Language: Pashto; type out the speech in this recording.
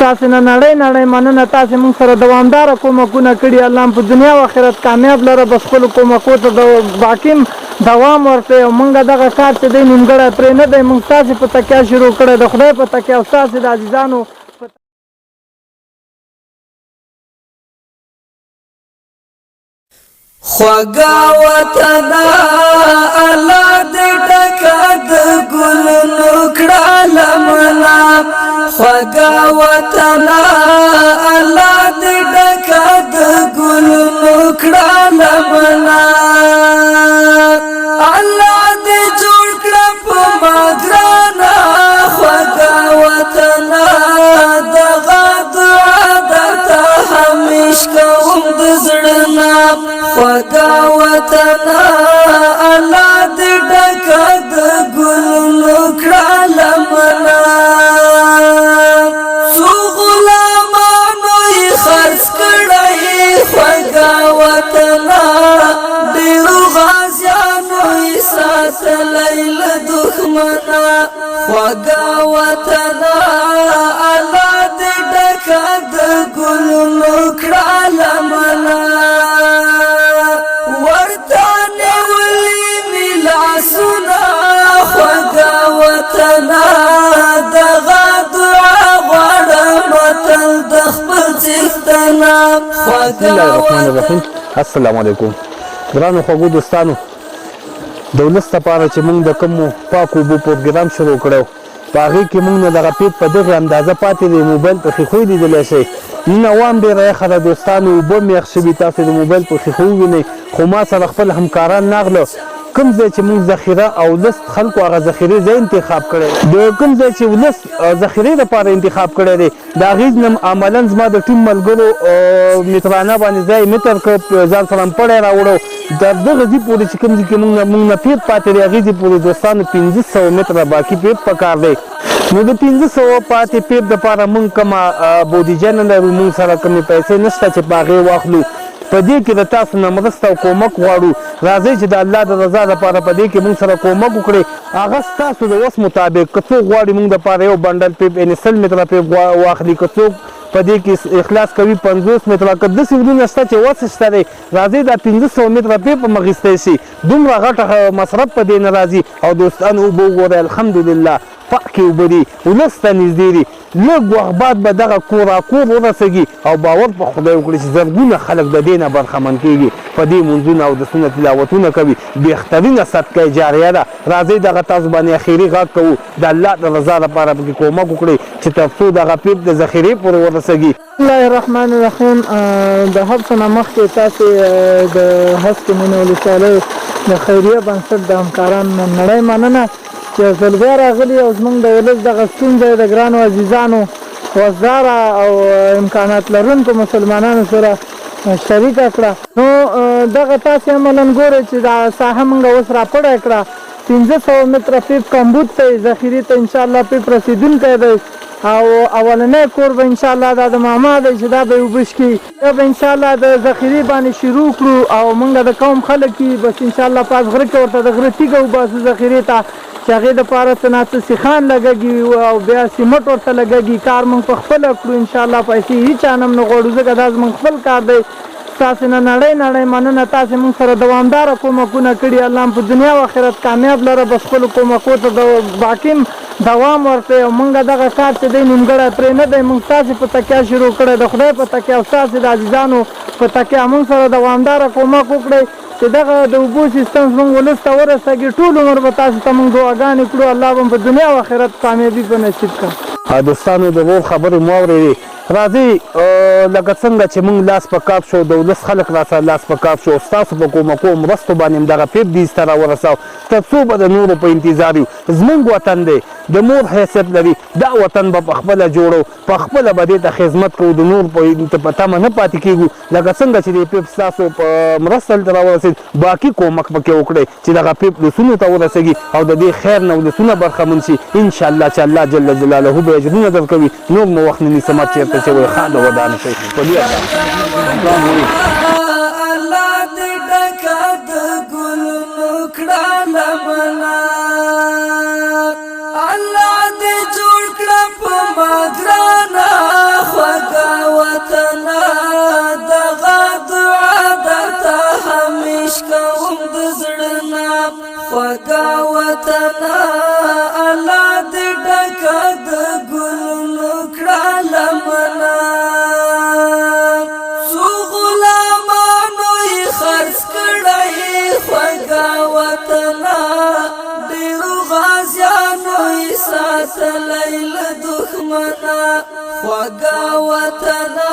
تاسې نه نړۍ مننه. تاسې موږ سره دوامداره کومکونه کړي. الله په دنیا او آخرت کامیاب لره. بس خپلو کومکو ته باقي دوام ورکړئ او موږ دغه کار چې دی نیمګړی پرې نه دی. موږ ستاسې په تکیه شروع کړی د خدای په تکیه او ستاسې د عزیزانو خوږه وطنه الله دې ډکه د ګلونو کړه لمنه. خوږه وطنه الله دې ډکه د ګلونو کړه لمنه. الله دې جوړ کړه په ما ګرانه خوږه وطنه. دغه دعا درته همیش کوم د زړه نه. خوږه وطنه الله دې ډکه د ګلونو کړه لمنه. څو غلامانو یې خرڅ کړی خوږه وطنه. ډېرو غازیانو یې ساتلی له دښمنه. خوږه وطنه الله دې ډکه د ګلونو کړه لمنه. ورته نیولي مې لاسونه خوږه وطنه. دغه دعا غواړم تل د خپل څښتنه. بسم الله الرحمن الرحیم. السلام علیکم ګرانو خوږو دوستانو. د ولس لپاره چې موږ د کومو پاکو اوبو پروګرام شروع کړو په هغې کې موږ نه دغه پیپ په دغې اندازه پاتې دی. موبایل په ښیښو لیدلی شئ. نن عوام ډېره یخه ده دوستانو. اوبه هم یخ شوي. تاسې د موبایل په ښیښو ووینئ. خو ما سره خپل همکاران ناغله کوم ځای چې موږ ذخیره او ولس خلکو هغه ذخیرې ځای انتخاب کړی. د کوم ځای چې ولس ذخیرې لپاره انتخاب کړی دی د هغې نه عملا زما د ټیم ملګرو مترانه باندې ځای متر کړ ځان سره پړی راوړو. تر دغه ځای پورې چې کوم ځای کې موږ نه پیپ پاتې دی هغې ځای پورې دوستانو 1500 متره باقي پیپ پکار دی. نو د 1500 پاتې پیپ دپاره موږ کومه بودیجه نه لرو. موږ سره کومې پیسې نشته چې په هغې واخلو. په دې کې د تاسو نه مرسته او کومک غواړو. راځئ چې د الله د رضا لپاره په دې کې موږ سره کومک وکړئ. هغه ستاسو د وس مطابق که څوک غواړي موږ دپاره یو بنډل پیپ یعنې 100 متره پیپ واخلي. که څوک په دې کې اخلاص کوي 50 متره. که داسې ورونه شته چې وس شته دی راځئ دا 1500 متره پیپ هم اخیستی شي. دومره غټه مصرف په دې نه راځي. او دوستانو اوبه وګورئ الحمدلله پاکې اوبه دي. ولس ته نږدې دي. لږ وخت بعد به دغه کور ورسېږي او باور په خدای وکړي چې زرګونه خلک د دې نه برخمن کېږي. په دې مونځونه او د سنت تلاوتونه کوي. بهترینه صدقه جاریه ده. راځئ دغه تاسو باندې اخري غږ کوو د الله د رضا لپاره پکې کومک وکړئ چې تر څو دغه پیپ د ذخیرې پورې ورسېږي. بسم الله الرحمن الرحیم. د هر څه نه مخکې تاسې د هسکې مینې ولسوالۍ د خیریه بنسټ د همکارانو نه نړۍ مننه چې ځل بیا راغلي او زموږ د ولس دغه ستونزه د ګرانو عزیزانو وزداره او امکانات لرونکو مسلمانانو سره شریکه کړه. نو دغه تاسې عملا ګورئ چې دا ساحه موږ اوس راپړی کړه. 1500 متره پیپ کمبود ته ذخیرې ته انشاءالله پیپ رسېدونکی دی. او اولنی کور به انشاءالله دا د ماما دی چې دا به یې اوبه څښي. دا به انشاءالله د ذخیرې باندې شروع کړو او موږ د قوم خلک یې بس انشاءالله پاس غره کې ورته د غره تیږه وباسو ذخیرې ته چې هغې دپاره څه نه څه سیخان لګېږي او بیا سیمټ ورته لګېږي. کار موږ په خپله کړو انشاءالله. پیسې هېچا نه هم نه غواړو ځکه دا زموږ خپل کار دی. تاسې نه نړۍ مننه. تاسې موږ سره دوامداره کومکونه کړي. الله په دنیا او آخرت کامیاب لره. بس خپلو کومکو ته باقي دوام ورکړئ او موږ دغه کار چې دی نیمګړی پرې نه دی. موږ ستاسې په تکیه شروع کړی د خدای په تکیه او ستاسې د عزیزانو په تکیه. موږ سره دوامداره کومک وکړئ چې دغه د اوبو سیستم زموږ ولس ته ورسېږي. ټول عمر به تاسو ته موږ دعاګانې کړو. الله به په دنیا او آخرت کامیابي په نصیب کړي. دوستانو د ورور خبرې مو واورېدې. راځئ لکه څنګه چې موږ لاس په کاپ شو د ولس خلک راسره لاس په کاپ شو ستاسو په کومکو مرستو باندې هم دغه پیپ دې ته راورساو. تر څو به د نورو په انتظار یو. زموږ وطن دی د مور حیثیت لري. دا وطن به په خپله جوړو په خپله به دې ته خدمت کوو. د نور په تمه نه پاتې کېږو. لکه څنګه چې دې پیپ ستاسو په مرسته دلته راورسېد باقي کومک پکې وکړئ چې دغه پیپ لسونو ته ورسېږي او د دې خیر نه ولسونه برخمن شي انشاءالله چې الله جل جلاله به اجرونه درکوي. نور مو وخت نه نیسم چېرته چې وایي خاله ودانه شئ په دې الله دې ډکه د ګلونو کړه لمنه. الله دې جوړ کړه په ما ګرانه خوږا وطنا الله دې ډکه د ګلونو کړه لمنه څو غلامانو یې خرڅ کړی خوږا وطنا ډېرو غازیانو یې ساتلی له دښمنه خوږا وطنا